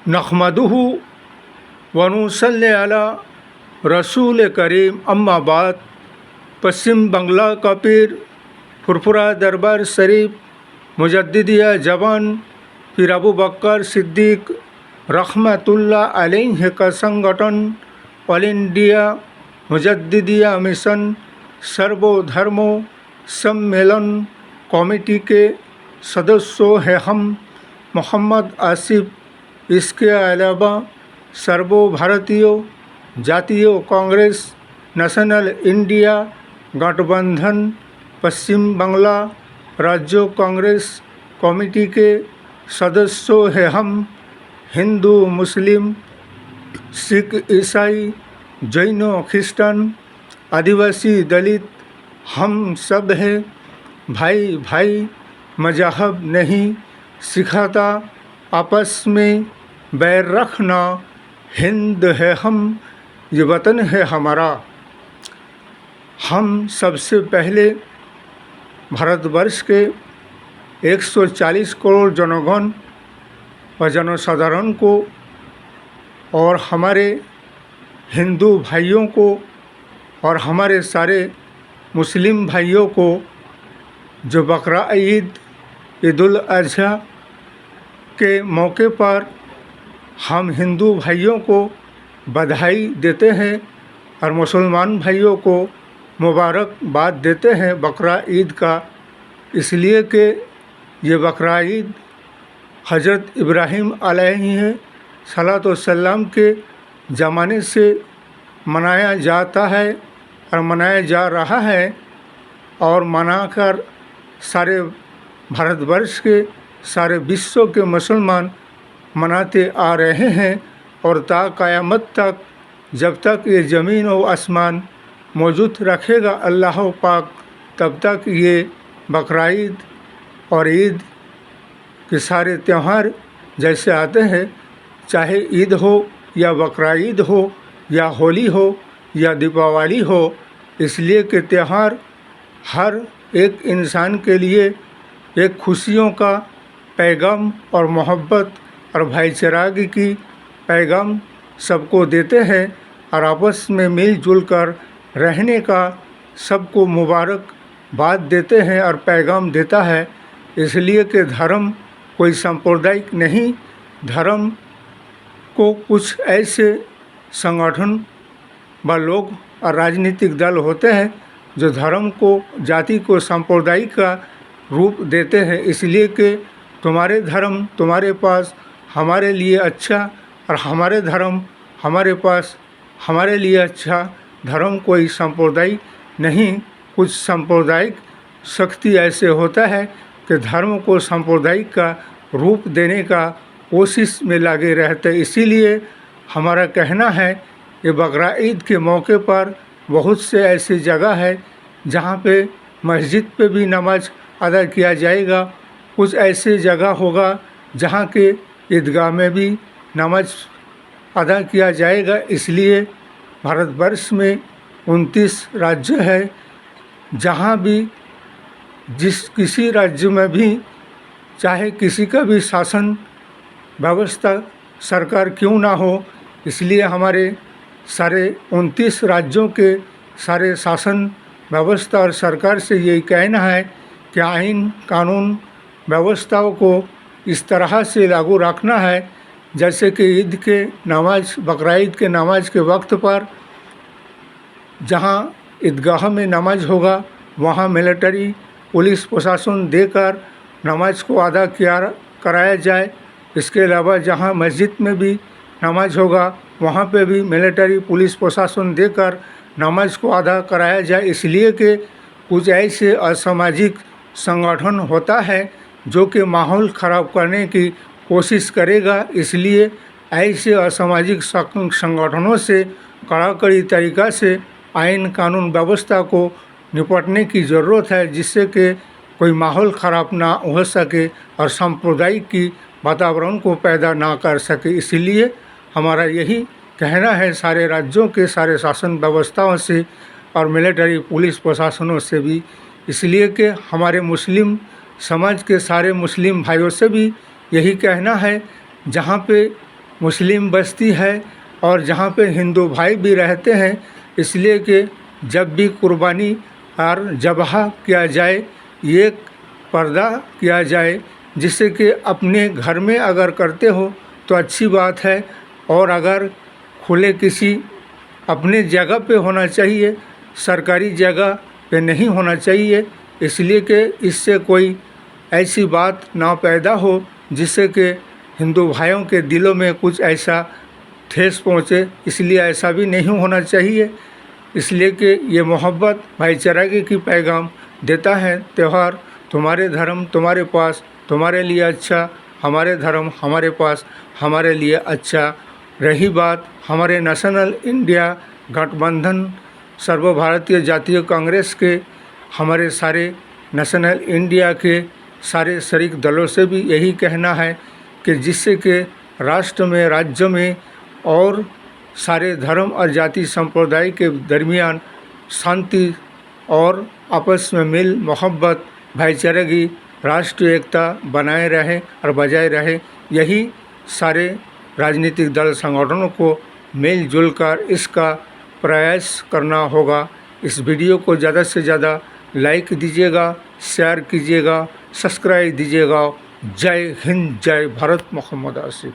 नहमदुहु व नुसल्ली अला रसूल करीम अम्मा बाद। पश्चिम बंगला का पीर फुरफुरा दरबार शरीफ मुजद्दिदिया जवान पीर अबू बकर सिद्दीक रहमतुल्लाह अलैह का संगठन ऑल इंडिया मुजद्दिदिया मिशन सर्वधर्मों सम्मेलन कमेटी के सदस्यों हैं हम। मोहम्मद आसिफ इसके अलावा सर्वभारतीय जातीय कांग्रेस नेशनल इंडिया गठबंधन पश्चिम बंगला राज्य कांग्रेस कमेटी के सदस्यों हैं हम। हिंदू मुस्लिम सिख ईसाई जैन ख्रिस्टन आदिवासी दलित हम सब हैं भाई भाई। मजहब नहीं सिखाता आपस में बैर रखना। हिंद है हम, ये वतन है हमारा। हम सबसे पहले भारतवर्ष के 140 करोड़ जनगण व जनसाधारण को और हमारे हिंदू भाइयों को और हमारे सारे मुस्लिम भाइयों को जो बकरा ईद ईद उल अज़हा के मौके पर हम हिंदू भाइयों को बधाई देते हैं और मुसलमान भाइयों को मुबारकबाद देते हैं बकरा ईद का। इसलिए कि ये बकरा ईद हज़रत इब्राहीम अलैहिस्सलाम के ज़माने से मनाया जाता है और मनाया जा रहा है और मनाकर सारे भारतवर्ष के सारे विश्व के मुसलमान मनाते आ रहे हैं और ता क़यामत तक जब तक ये ज़मीन और आसमान मौजूद रखेगा अल्लाह पाक तब तक ये बकरा ईद और ईद के सारे त्यौहार जैसे आते हैं, चाहे ईद हो या बकरा ईद हो या होली हो या दीपावली हो, इसलिए कि त्यौहार हर एक इंसान के लिए एक खुशियों का पैगाम और मोहब्बत और भाईचारागी की पैगाम सबको देते हैं और आपस में मिलजुल कर रहने का सबको मुबारकबाद देते हैं और पैगाम देता है। इसलिए कि धर्म कोई सांप्रदायिक नहीं, धर्म को कुछ ऐसे संगठन व लोग और राजनीतिक दल होते हैं जो धर्म को जाति को सांप्रदायिक का रूप देते हैं। इसलिए कि तुम्हारे धर्म तुम्हारे पास हमारे लिए अच्छा और हमारे धर्म हमारे पास हमारे लिए अच्छा। धर्म कोई सांप्रदायिक नहीं। कुछ सांप्रदायिक शक्ति ऐसे होता है कि धर्म को सांप्रदायिक का रूप देने का कोशिश में लगे रहते। इसीलिए हमारा कहना है कि बकरा ईद के मौके पर बहुत से ऐसी जगह है जहाँ पे मस्जिद पे भी नमाज अदा किया जाएगा। कुछ ऐसे जगह होगा जहाँ के ईदगाह में भी नमाज अदा किया जाएगा। इसलिए भारतवर्ष में 29 राज्य है, जहाँ भी जिस किसी राज्य में भी चाहे किसी का भी शासन व्यवस्था सरकार क्यों ना हो, इसलिए हमारे सारे 29 राज्यों के सारे शासन व्यवस्था और सरकार से यही कहना है कि आइन कानून व्यवस्थाओं को इस तरह से लागू रखना है जैसे कि ईद के नमाज बकरा ईद के नमाज के वक्त पर जहाँ ईदगाह में नमाज होगा वहाँ मिलिट्री पुलिस प्रशासन देकर नमाज को अदा कराया जाए। इसके अलावा जहाँ मस्जिद में भी नमाज होगा वहाँ पे भी मिलिट्री पुलिस प्रशासन देकर नमाज को अदा कराया जाए। इसलिए कि कुछ ऐसे असामाजिक संगठन होता है जो कि माहौल ख़राब करने की कोशिश करेगा। इसलिए ऐसे असामाजिक संगठनों से कड़ाकड़ी तरीक़ा से आइन कानून व्यवस्था को निपटने की ज़रूरत है, जिससे कि कोई माहौल ख़राब ना हो सके और सांप्रदायिक की वातावरण को पैदा ना कर सके। इसलिए हमारा यही कहना है सारे राज्यों के सारे शासन व्यवस्थाओं से और मिलिट्री पुलिस प्रशासनों से भी। इसलिए कि हमारे मुस्लिम समाज के सारे मुस्लिम भाइयों से भी यही कहना है, जहाँ पे मुस्लिम बस्ती है और जहाँ पे हिंदू भाई भी रहते हैं, इसलिए कि जब भी कुर्बानी और ज़बह किया जाए, एक पर्दा किया जाए, जिससे कि अपने घर में अगर करते हो तो अच्छी बात है, और अगर खुले किसी अपने जगह पे होना चाहिए, सरकारी जगह पे नहीं होना चाहिए, इसलिए कि इससे कोई ऐसी बात ना पैदा हो जिससे कि हिंदू भाइयों के दिलों में कुछ ऐसा ठेस पहुँचे। इसलिए ऐसा भी नहीं होना चाहिए, इसलिए कि ये मोहब्बत भाईचारे की पैगाम देता है। त्यौहार तुम्हारे धर्म तुम्हारे पास, तुम्हारे लिए अच्छा, हमारे धर्म हमारे पास, हमारे लिए अच्छा। रही बात हमारे नेशनल इंडिया गठबंधन सर्वभारतीय जातीय कांग्रेस के, हमारे सारे नेशनल इंडिया के सारे शरीक दलों से भी यही कहना है कि जिससे कि राष्ट्र में, राज्य में और सारे धर्म और जाति संप्रदाय के दरमियान शांति और आपस में मिल मोहब्बत भाईचारे की राष्ट्रीय एकता बनाए रहे और बजाय रहे। यही सारे राजनीतिक दल संगठनों को मिलजुल कर इसका प्रयास करना होगा। इस वीडियो को ज़्यादा से ज़्यादा लाइक दीजिएगा, शेयर कीजिएगा, सब्सक्राइब दीजिएगा। जय हिंद, जय भारत। मोहम्मद आसिफ।